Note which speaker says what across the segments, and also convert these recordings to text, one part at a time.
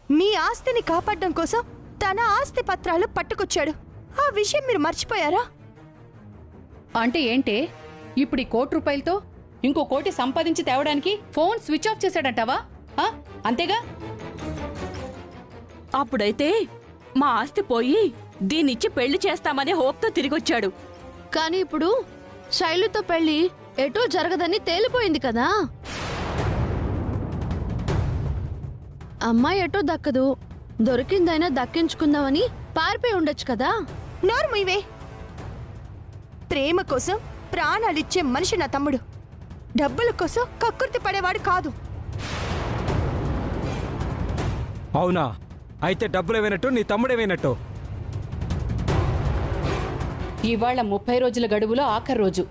Speaker 1: మీ ఆస్తిని కాపాడడం కోసం తన ఆస్తి పత్రాలు పట్టుకొచ్చాడు. ఆ విషయం మీరు మర్చిపోయారా?
Speaker 2: అంటే ఏంటే ఇప్పుడు ఈ ₹1,00,00,000తో ఇంకో 1 కోటి సంపాదించి తేవడానికి ఫోన్ స్విచ్ ఆఫ్ చేశాడంటావా? అంతేగా?
Speaker 3: అప్పుడైతే మా ఆస్తి పోయి దీన్నిచ్చి పెళ్లి చేస్తామనే హోప్తో తిరిగొచ్చాడు.
Speaker 4: కానీ ఇప్పుడు శైలుతో పెళ్లి ఎటూ జరగదని తేలిపోయింది కదా. అమ్మాయి ఎటూ దక్కదు, దొరికిందైనా దక్కించుకుందామని పారిపోయి ఉండొచ్చు కదా.
Speaker 1: నోర్ముయివే. ప్రేమ కోసం ప్రాణాలిచ్చే మనిషి నా తమ్ముడు. డబ్బుల కోసం కక్కుర్తి పడేవాడు కాదు.
Speaker 5: అవునా? అయితే డబ్బులేమైనట్టు నీ తమ్ముడేమైనట్టు?
Speaker 2: ఇవాళ 30 రోజుల గడువులో ఆఖరి రోజు.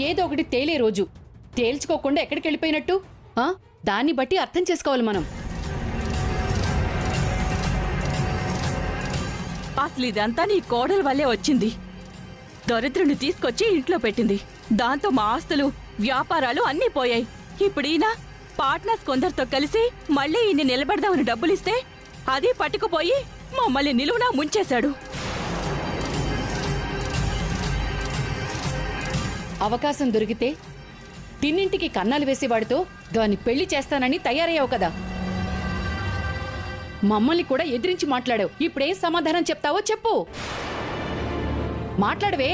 Speaker 2: ఏదో ఒకటి తేలే రోజు. తేల్చుకోకుండా ఎక్కడికి వెళ్ళిపోయినట్టు? దాన్ని బట్టి అర్థం చేసుకోవాలి మనం.
Speaker 3: అసలు ఇదంతా నీ కోడల వల్లే వచ్చింది. దరిద్రుని తీసుకొచ్చి ఇంట్లో పెట్టింది. దాంతో మా ఆస్తులు, వ్యాపారాలు అన్నీ పోయాయి. ఇప్పుడు ఈయన పార్ట్నర్స్ కొందరితో కలిసి మళ్ళీ ఈయన్ని నిలబెడదామని డబ్బులిస్తే అది పట్టుకుపోయి మమ్మల్ని నిలువునా ముంచేశాడు.
Speaker 2: అవకాశం దొరికితే తిన్నింటికి కన్నాలు వేసేవాడితో దాన్ని పెళ్లి చేస్తానని తయారయ్యావు కదా. మమ్మల్ని కూడా ఎదిరించి మాట్లాడావు. ఇప్పుడేం సమాధానం చెప్తావో చెప్పు. మాట్లాడవే.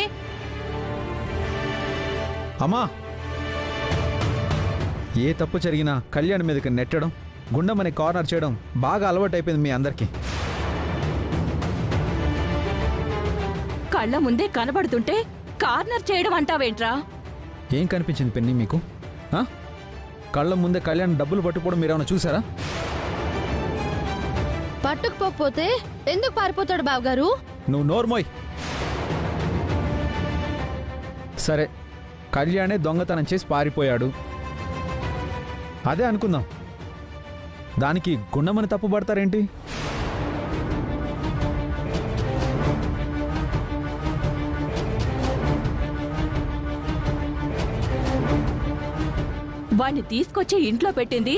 Speaker 6: అమ్మా, ఏ తప్పు జరిగినా కళ్యాణ్ మీదకి నెట్టడం, గుండమని కార్నర్ చేయడం బాగా అలవాటైపోయింది మీ అందరికీ.
Speaker 3: కళ్ళ ముందే కనబడుతుంటే కార్నర్ చేయడం అంటావేంట్రా?
Speaker 6: ఏం కనిపించింది పిన్ని మీకు? కళ్ళ ముందే కళ్యాణ్ డబ్బులు పట్టుకోవడం మీరేమైనా చూసారా?
Speaker 4: పట్టుకుపోతే ఎందుకు పారిపోతాడు బావగారు?
Speaker 6: నువ్వు నోర్మోయ్. సరే, కళ్యాణే దొంగతనం చేసి పారిపోయాడు, అదే అనుకుందాం. దానికి గుండమని తప్పు పడతారేంటి?
Speaker 3: వాణ్ణి తీసుకొచ్చి ఇంట్లో పెట్టింది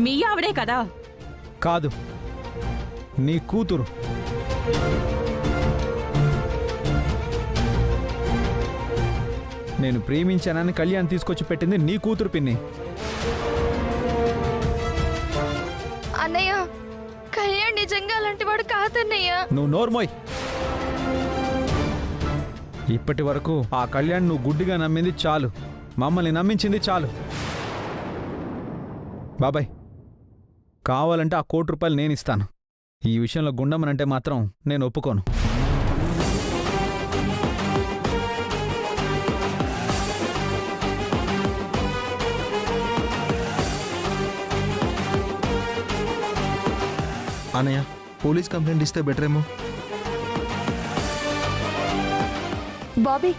Speaker 3: మీ ఆవిడే కదా?
Speaker 6: కాదు, నీ కూతురు. నేను ప్రేమించానని కళ్యాణ్ తీసుకొచ్చి పెట్టింది నీ కూతురు పిన్ని.
Speaker 4: అన్నయ్య, కళ్యాణ్ నిజంగా అలాంటి వాడు కాదన్నయ్య.
Speaker 6: నువ్వు నోర్మోయ్. ఇప్పటి వరకు ఆ కళ్యాణ్ నువ్వు గుడ్డిగా నమ్మింది చాలు, మమ్మల్ని నమ్మించింది చాలు. బాబాయ్, కావాలంటే ఆ ₹1,00,00,000 నేను ఇస్తాను. ఈ విషయంలో గుండమనంటే మాత్రం నేను ఒప్పుకోను.
Speaker 7: అన్నయ్య, పోలీస్ కంప్లైంట్ ఇస్తే బెటర్ ఏమో.
Speaker 1: బాబీ,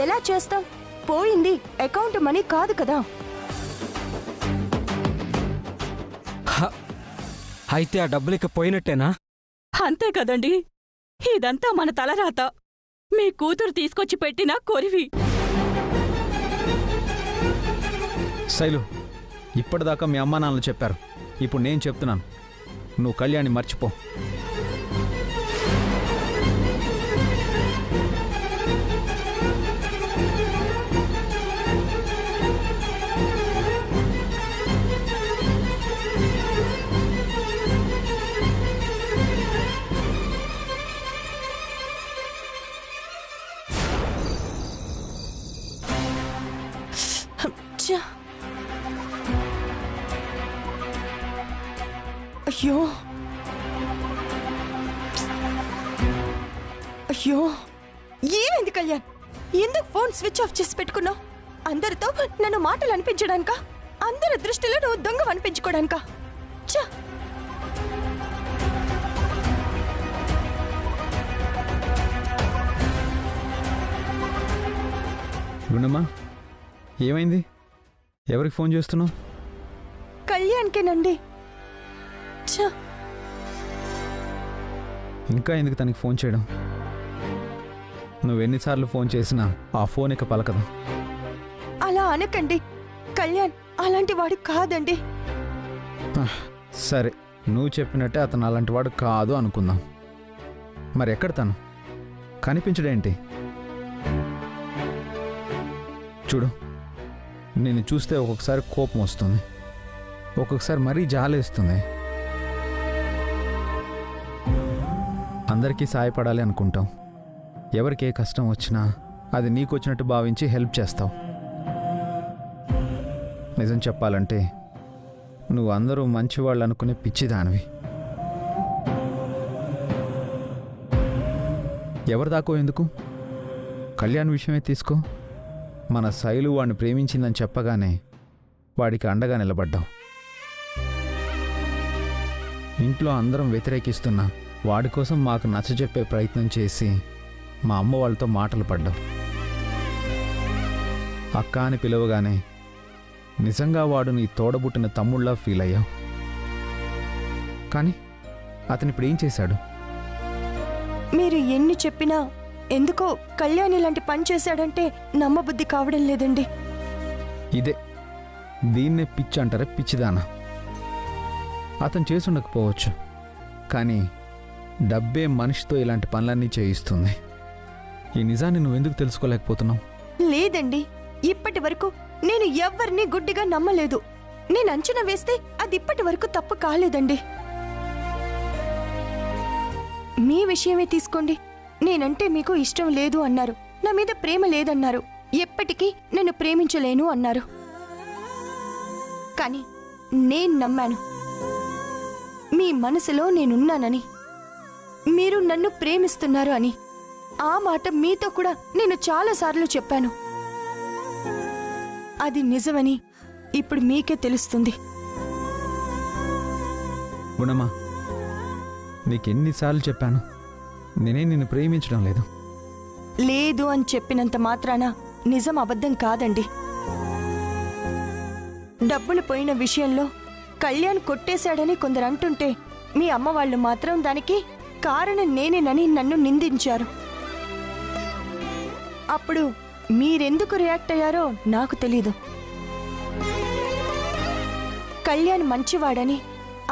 Speaker 1: ఎలా చేస్తాం? పోయింది అకౌంట్ మనీ కాదు కదా.
Speaker 5: అయితే ఆ డబ్బులిక పోయినట్టేనా?
Speaker 3: అంతే కదండి. ఇదంతా మన తలరాత. మీ కూతురు తీసుకొచ్చి పెట్టిన కొరివి.
Speaker 6: శైలు, ఇప్పటిదాకా మీ అమ్మా నాన్నలు చెప్పారు, ఇప్పుడు నేను చెప్తున్నాను. నువ్వు కళ్యాణ్ని మర్చిపో.
Speaker 1: అయ్యో అయ్యో, ఏమైంది కళ్యాణ్? ఎందుకు ఫోన్ స్విచ్ ఆఫ్ చేసి పెట్టుకున్నావు? అందరితో నన్ను మాటలు అనిపించడానికా? అందరి దృష్టిలో నువ్వు దొంగ అనిపించుకోవడానికా?
Speaker 6: గుండమ్మా, ఏమైంది? ఎవరికి ఫోన్ చేస్తున్నావు?
Speaker 1: కళ్యాణ్కేనండి.
Speaker 6: ఇంకా ఎందుకు తనకి ఫోన్ చేయడం? నువ్వెన్నిసార్లు ఫోన్ చేసినా ఆ ఫోన్ ఇక పలకదు.
Speaker 1: అలా అనకండి. కళ్యాణ్ అలాంటి వాడు కాదండి.
Speaker 6: సరే, నువ్వు చెప్పినట్టే అతను అలాంటి వాడు కాదు అనుకుందాం. మరి ఎక్కడ తను కనిపించడేంటి? చూడు, నిన్ను చూస్తే ఒక్కొక్కసారి కోపం వస్తుంది, ఒక్కొక్కసారి మరీ జాలేస్తుంది. అందరికీ సాయపడాలి అనుకుంటాం. ఎవరికి ఏ కష్టం వచ్చినా అది నీకు వచ్చినట్టు భావించి హెల్ప్ చేస్తావు. నిజం చెప్పాలంటే నువ్వు అందరూ మంచివాళ్ళు అనుకునే పిచ్చిదానివి. ఎవరి దాకో ఎందుకు, కళ్యాణ్ విషయమే తీసుకో. మన శైలు వాడిని ప్రేమించిందని చెప్పగానే వాడికి అండగా నిలబడ్డావు. ఇంట్లో అందరం వ్యతిరేకిస్తున్నా వాడి కోసం మాకు నచ్చజెప్పే ప్రయత్నం చేసి మా అమ్మ వాళ్ళతో మాటలు పడ్డావు. అక్క అని పిలవగానే నిజంగా వాడు నీ తోడబుట్టిన తమ్ముళ్ళ ఫీల్ అయ్యావు. కానీ అతను ఇప్పుడు ఏం చేశాడు?
Speaker 1: మీరు ఎన్ని చెప్పినా ఎందుకో కళ్యాణ్ ఇలాంటి పని చేశాడంటే నమ్మబుద్ధి కావడం లేదండి.
Speaker 6: దీన్నే పిచ్చి అంటారా? పిచ్చిదానా? అతను చేసుండకపోవచ్చు, కానీ డబ్బే మనిషితో ఇలాంటి పనులన్నీ చేయిస్తుంది. ఈ నిజాన్ని నువ్వెందుకు తెలుసుకోలేకపోతున్నావు?
Speaker 1: లేదండి, ఇప్పటి వరకు నేను ఎవ్వరిని గుడ్డిగా నమ్మలేదు. నేను అంచనా వేస్తే అది ఇప్పటి వరకు తప్పు కాలేదండి. మీ విషయమే తీసుకోండి. నేనంటే మీకు ఇష్టం లేదు అన్నారు, నా మీద ప్రేమ లేదన్నారు, ఎప్పటికీ నన్ను ప్రేమించలేను అన్నారు. కానీ నేను నమ్మాను, మీ మనసులో నేనున్నానని, మీరు నన్ను ప్రేమిస్తున్నారు అని. ఆ మాట మీతో కూడా నేను చాలాసార్లు చెప్పాను. అది నిజమని ఇప్పుడు మీకే తెలుస్తుంది.
Speaker 6: గుణమా, నీకెన్నిసార్లు చెప్పాను, నేనే నిన్ను ప్రేమించడం లేదు.
Speaker 1: లేదు అని చెప్పినంత మాత్రాన నిజం అబద్ధం కాదండి. డబ్బులు పోయిన విషయంలో కళ్యాణ్ కొట్టేశాడని కొందరు అంటుంటే మీ అమ్మ వాళ్ళు మాత్రం దానికి కారణం నేనేనని నన్ను నిందించారు. అప్పుడు మీరెందుకు రియాక్ట్ అయ్యారో నాకు తెలీదు. కళ్యాణ్ మంచివాడని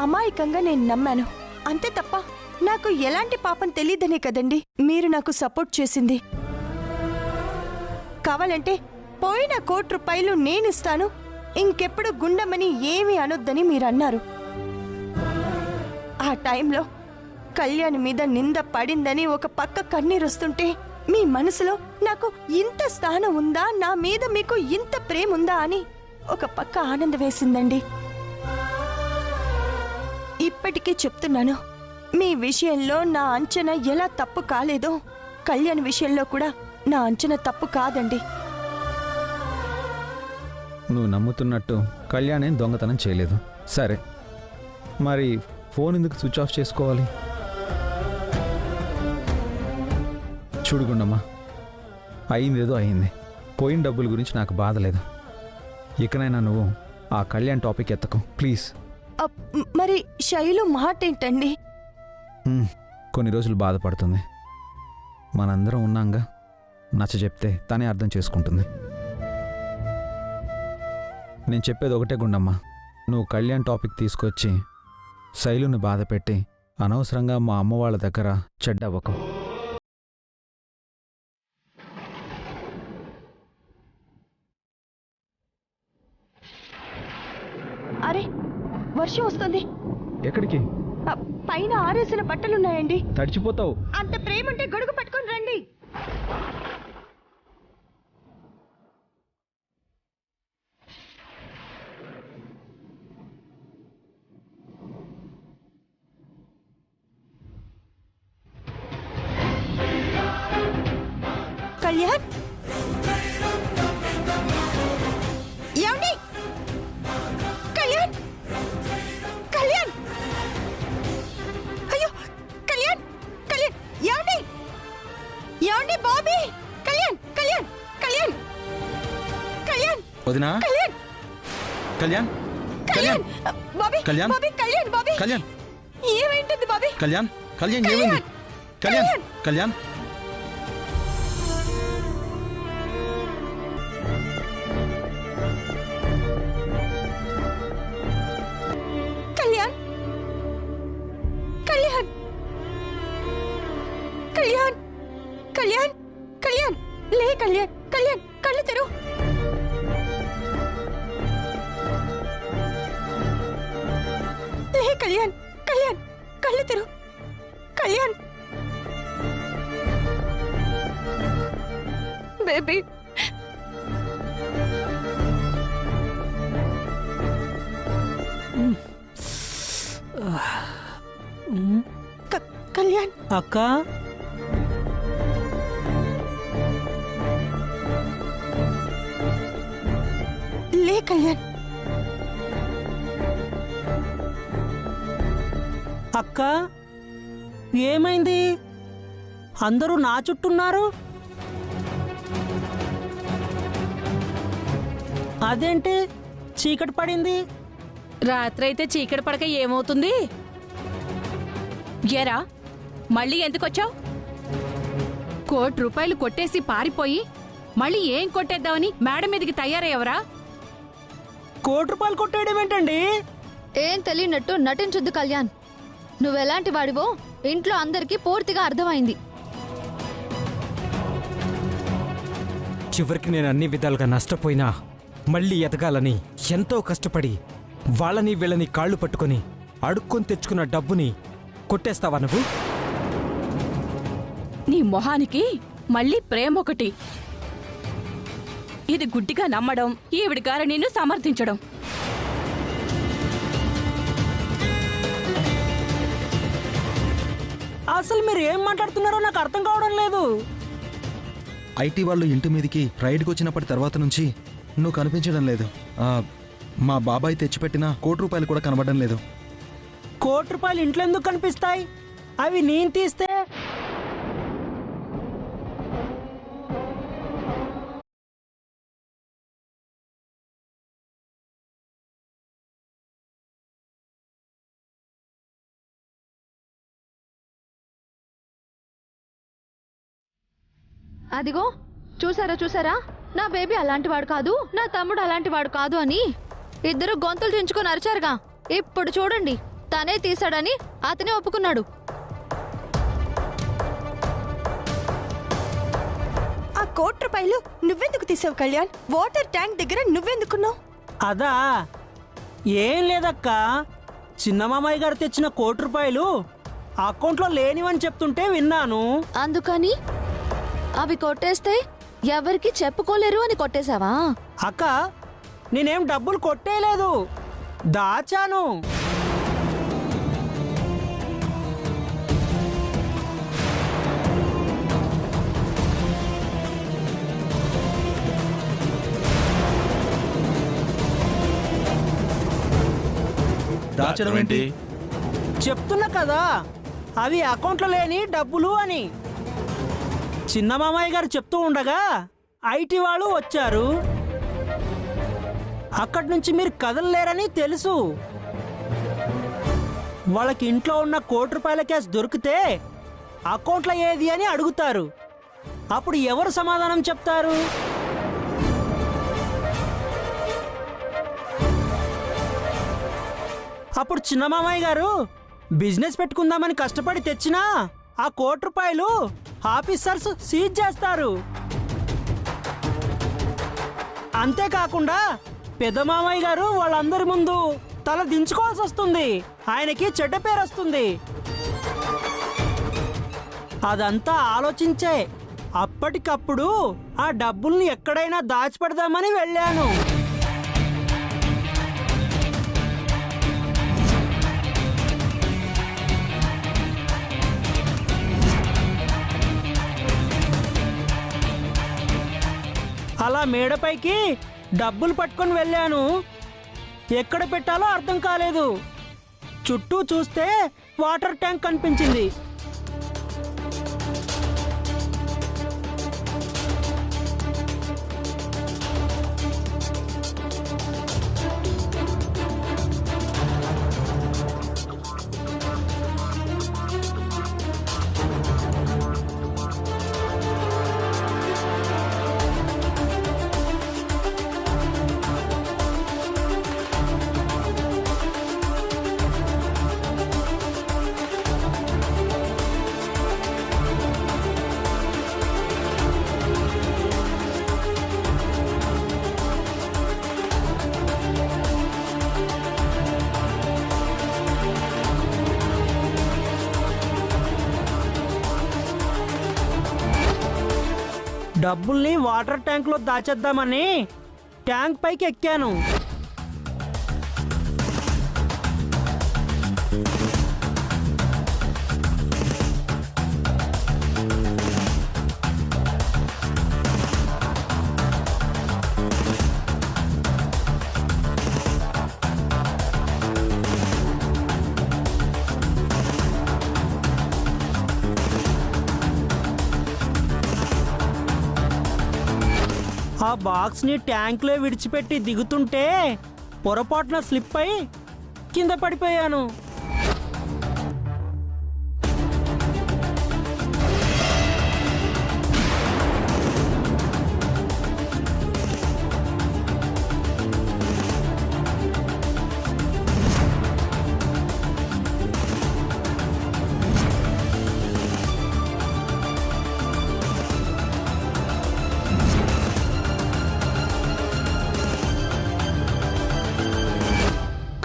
Speaker 1: అమాయకంగా నేను నమ్మాను, అంతే తప్ప నాకు ఎలాంటి పాపం తెలీదనే కదండి మీరు నాకు సపోర్ట్ చేసింది. కావాలంటే పోయిన ₹1,00,00,000 నేనిస్తాను, ఇంకెప్పుడు గుండమని ఏమీ అనొద్దని మీరన్నారు. ఆ టైంలో కళ్యాణ్ మీద నింద పడిందని ఒక పక్క కన్నీరొస్తుంటే మీ మనసులో నాకు ఇంత స్థానం ఉందా, నా మీద మీకు ఇంత ప్రేమ ఉందా అని ఒక పక్క ఆనందం వేసిందండి. ఇప్పటికీ చెప్తున్నాను, మీ విషయంలో నా అంచనా ఎలా తప్పు కాలేదో కళ్యాణ్ విషయంలో కూడా నా అంచనా తప్పు కాదండి.
Speaker 6: నువ్వు నమ్ముతున్నట్టు కళ్యాణ్ ఏం దొంగతనం చేయలేదు. సరే, మరి ఫోన్ ఎందుకు స్విచ్ ఆఫ్ చేసుకోవాలి? చూడుగుండమ్మా, అయిందేదో అయింది. పోయిన డబ్బుల గురించి నాకు బాధ లేదు. ఇకనైనా నువ్వు ఆ కళ్యాణ్ టాపిక్ ఎత్తకు ప్లీజ్.
Speaker 1: మరి శైలు మాట ఏంటండి?
Speaker 6: కొన్ని రోజులు బాధపడుతుంది. మనందరం ఉన్నాంగా, నచ్చ చెప్తే తనే అర్థం చేసుకుంటుంది. నేను చెప్పేది ఒకటే గుండమ్మా, నువ్వు కళ్యాణ్ టాపిక్ తీసుకొచ్చి శైలుని బాధ పెట్టి అనవసరంగా మా అమ్మ వాళ్ళ దగ్గర చెడ్డవ్వకు.
Speaker 1: అరే, వర్షం వస్తుంది.
Speaker 6: ఎక్కడికి?
Speaker 1: పైన ఆరేసిన బట్టలున్నాయండి.
Speaker 6: తడిచిపోతావు.
Speaker 1: అంత ప్రేమ ఉంటే గొడుగు పట్టుకొని రండి. కళ్యాణ్, ఏమండి? కళ్యాణ్, కళ్యాణ్, అయ్యో కళ్యాణ్, కళ్యాణ్, ఏమండి? ఏమండి బాబీ? కళ్యాణ్, కళ్యాణ్, కళ్యాణ్, కళ్యాణ్,
Speaker 7: వదినా?
Speaker 1: కళ్యాణ్,
Speaker 7: కళ్యాణ్,
Speaker 1: కళ్యాణ్, బాబీ,
Speaker 7: కళ్యాణ్?
Speaker 1: బాబీ, కళ్యాణ్, బాబీ,
Speaker 7: కళ్యాణ్,
Speaker 1: ఏమైంటుంది బాబీ?
Speaker 7: కళ్యాణ్, కళ్యాణ్ ఏమైంది? కళ్యాణ్, కళ్యాణ్,
Speaker 1: కళ్యాణ్, కళ్యాణ్ కళ్యాణ్ లే కళ్యాణ్ కళ్యాణ్ కళ్ళు తెరు. లే కళ్యాణ్ కళ్యాణ్ కళ్ళు తెరు. కళ్యాణ్ బేబీ కళ్యాణ్
Speaker 8: అక్క
Speaker 1: లే కళ్యాణ్.
Speaker 8: అక్క ఏమైంది? అందరూ నా చుట్టూన్నారు. అదేంటి చీకటి పడింది?
Speaker 3: రాత్రైతే చీకటి పడక ఏమవుతుంది? ఎరా మళ్ళీ ఎందుకొచ్చావు?
Speaker 2: ₹1,00,00,000 కొట్టేసి పారిపోయి మళ్ళీ ఏం కొట్టేద్దామని మేడ మీదకి తయారయ్యవరా?
Speaker 8: ₹1,00,00,000 కొట్టేయడం ఏంటండి?
Speaker 4: ఏం తెలియనట్టు నటించొద్దు కళ్యాణ్. నువ్వెలాంటి వాడివో ఇంట్లో అందరికీ పూర్తిగా అర్థమైంది.
Speaker 5: చివరికి నేను అన్ని విధాలుగా నష్టపోయినా మళ్ళీ ఎదగాలని ఎంతో కష్టపడి వాళ్ళని వీళ్ళని కాళ్ళు పట్టుకొని అడుక్కొని తెచ్చుకున్న డబ్బుని కొట్టేస్తావా నువ్వు?
Speaker 3: నీ మొహానికి మళ్ళీ ప్రేమ ఒకటి. ఇది గుడ్డిగా నమ్మడం, ఈవిడి గారు నిన్ను సమర్థించడం.
Speaker 8: అసలు మీరు ఏం మాట్లాడుతున్నారో నాకు అర్థం కావడం లేదు.
Speaker 7: ఐటీ వాళ్ళు ఇంటి మీదకి రైడ్కి వచ్చినప్పటి తర్వాత నుంచి నువ్వు కనిపించడం లేదు. మా బాబాయ్ తెచ్చిపెట్టిన ₹1,00,00,000 కూడా కనబడడం లేదు.
Speaker 8: ₹1,00,00,000 ఇంట్లో ఎందుకు కనిపిస్తాయి? అవి నేను తీస్తే.
Speaker 4: అదిగో చూసారా నా బేబీ అలాంటి వాడు కాదు, నా తమ్ముడు అలాంటి వాడు కాదు అని ఇద్దరు గొంతులు చించుకొని అరిచారుగా. ఇప్పుడు చూడండి, తనే తీసాడని అతనే ఒప్పుకున్నాడు.
Speaker 1: ఆ ₹1,00,00,000 నువ్వెందుకు తీసావు కళ్యాణ్? వాటర్ ట్యాంక్ దగ్గర నువ్వెందుకున్నావు?
Speaker 8: అదా ఏం లేదక్క, చిన్న మామయ్య గారు తెచ్చిన ₹1,00,00,000 అకౌంట్లో లేనివని చెప్తుంటే విన్నాను.
Speaker 4: అందుకని అవి కొట్టేస్తే ఎవరికి చెప్పుకోలేరు అని కొట్టేశావా?
Speaker 8: అక్క నేనేం డబ్బులు కొట్టేయలేదు, దాచాను.
Speaker 7: దాచడం ఏంటి?
Speaker 8: చెప్తున్నా కదా, అవి అకౌంట్లో లేని డబ్బులు అని. చిన్న మామయ్య గారు చెప్తూ ఉండగా ఐటీ వాళ్ళు వచ్చారు. అక్కడి నుంచి మీరు కదలలేరని తెలుసు. వాళ్ళకి ఇంట్లో ఉన్న ₹1,00,00,000 క్యాష్ దొరికితే అకౌంట్లో ఏది అని అడుగుతారు. అప్పుడు ఎవరు సమాధానం చెప్తారు? అప్పుడు చిన్న మామయ్య గారు బిజినెస్ పెట్టుకుందామని కష్టపడి తెచ్చినా ఆ ₹1,00,00,000 ఆఫీసర్స్ సీజ్ చేస్తారు. అంతేకాకుండా పెద్ద మామయ్య గారు వాళ్ళందరి ముందు తల దించుకోవాల్సి వస్తుంది. ఆయనకి చెడ్డ పేరు వస్తుంది. అదంతా ఆలోచించే అప్పటికప్పుడు ఆ డబ్బుల్ని ఎక్కడైనా దాచిపెడదామని వెళ్ళాను. అలా మేడపైకి డబ్బులు పట్టుకొని వెళ్ళాను. ఎక్కడ పెట్టాలో అర్థం కాలేదు. చుట్టూ చూస్తే వాటర్ ట్యాంక్ కనిపించింది. డబ్బుల్ని వాటర్ ట్యాంక్లో దాచేద్దామని ట్యాంక్ పైకి ఎక్కాను. ఆ బాక్స్ని ట్యాంక్లో విడిచిపెట్టి దిగుతుంటే పొరపాటున స్లిప్ అయి కింద పడిపోయాను.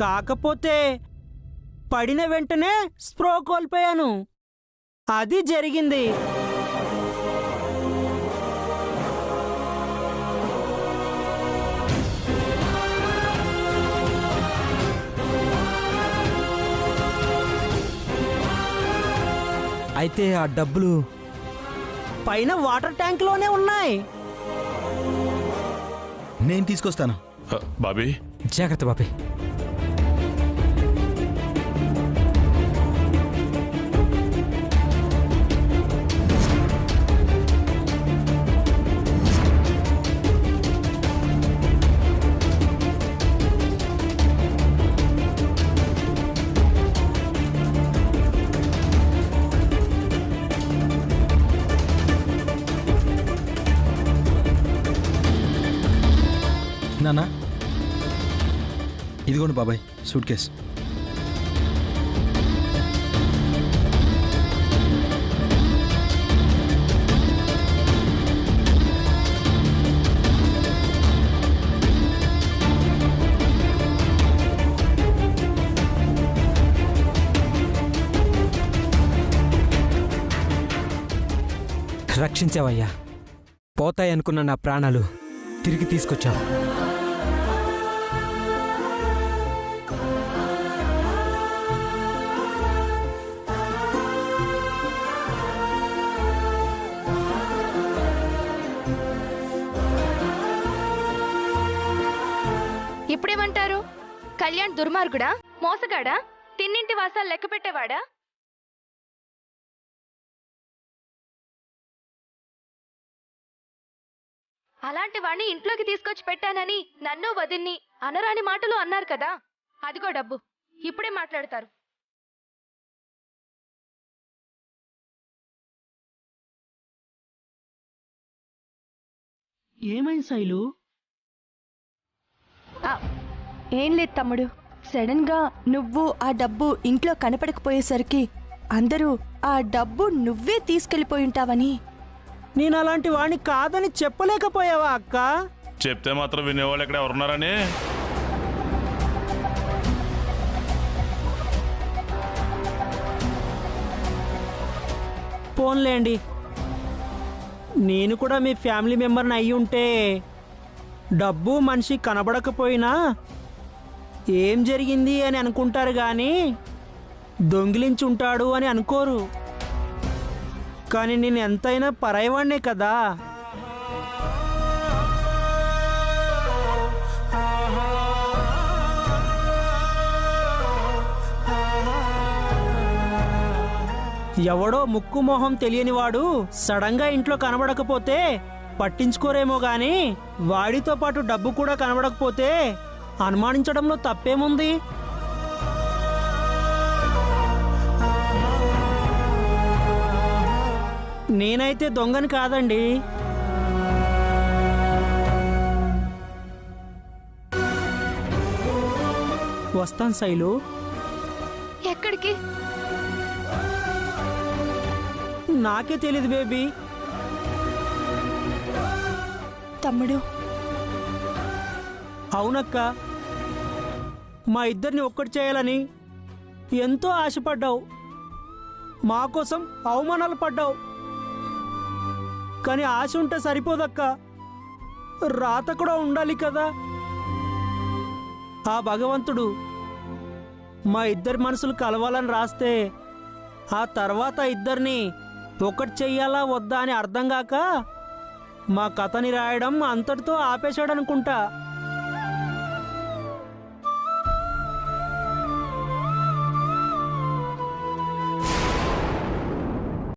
Speaker 8: కాకపోతే పడిన వెంటనే స్ప్రో కోల్పోయాను. అది జరిగింది.
Speaker 5: అయితే ఆ డబ్బులు
Speaker 8: పైన వాటర్ ట్యాంక్లోనే ఉన్నాయి.
Speaker 7: నేను తీసుకొస్తాను.
Speaker 9: బాబీ,
Speaker 5: జాగ్రత్త బాబీ.
Speaker 7: నానా, ఇదిగోండి బాబాయ్ సూట్ కేస్.
Speaker 5: రక్షించావయ్యా. పోతాయనుకున్న నా ప్రాణాలు తిరిగి తీసుకొచ్చావు.
Speaker 4: ఇప్పుడేమంటారు? కళ్యాణ్ దుర్మార్గుడా, మోసగాడా, తిన్నింటి వాసాలు లెక్క పెట్టేవాడా? అలాంటి వాణ్ణి ఇంట్లోకి తీసుకొచ్చి పెట్టానని నన్ను వదిన్ని అనరాని మాటలు అన్నారు కదా. అదిగో డబ్బు. ఇప్పుడే మాట్లాడతారు.
Speaker 8: ఏమైంది శైలు?
Speaker 1: ఏం లేదు తమ్ముడు. సడన్ గా నువ్వు ఆ డబ్బు ఇంట్లో కనపడకపోయేసరికి అందరూ ఆ డబ్బు నువ్వే తీసుకెళ్లిపోయి ఉంటావని.
Speaker 8: నేను అలాంటి వాణ్ణి కాదని చెప్పలేకపోయావా అక్క?
Speaker 9: చెప్తే మాత్రం వినేవాళ్ళు ఎక్కడ ఎవరున్నారని.
Speaker 8: పోన్లేండి, నేను కూడా మీ ఫ్యామిలీ మెంబర్ని అయి ఉంటే డబ్బు మనిషి కనబడకపోయినా ఏం జరిగింది అని అనుకుంటారు కానీ దొంగిలించుంటాడు అని అనుకోరు. కానీ నేను ఎంతైనా పరాయివాణ్ణే కదా. ఎవడో ముక్కు మొహం తెలియనివాడు సడన్గా ఇంట్లో కనబడకపోతే పట్టించుకోరేమో గాని వాడితో పాటు డబ్బు కూడా కనబడకపోతే అనుమానించడంలో తప్పేముంది? నేనైతే దొంగని కాదండి. వస్తాను శైలు.
Speaker 4: ఎక్కడికి?
Speaker 8: నాకే తెలీదు బేబీ.
Speaker 1: తమ్ముడు,
Speaker 8: అవునక్క, మా ఇద్దరిని ఒక్కటి చేయాలని ఎంతో ఆశపడ్డావు. మా కోసం అవమానాలు పడ్డావు. కానీ ఆశ ఉంటే సరిపోదక్క, రాత కూడా ఉండాలి కదా. ఆ భగవంతుడు మా ఇద్దరి మనసులు కలవాలని రాస్తే ఆ తర్వాత ఇద్దరిని ఒకటి చెయ్యాలా వద్దా అని అర్థం కాక మా కథని రాయడం అంతటితో ఆపేశాడనుకుంటా.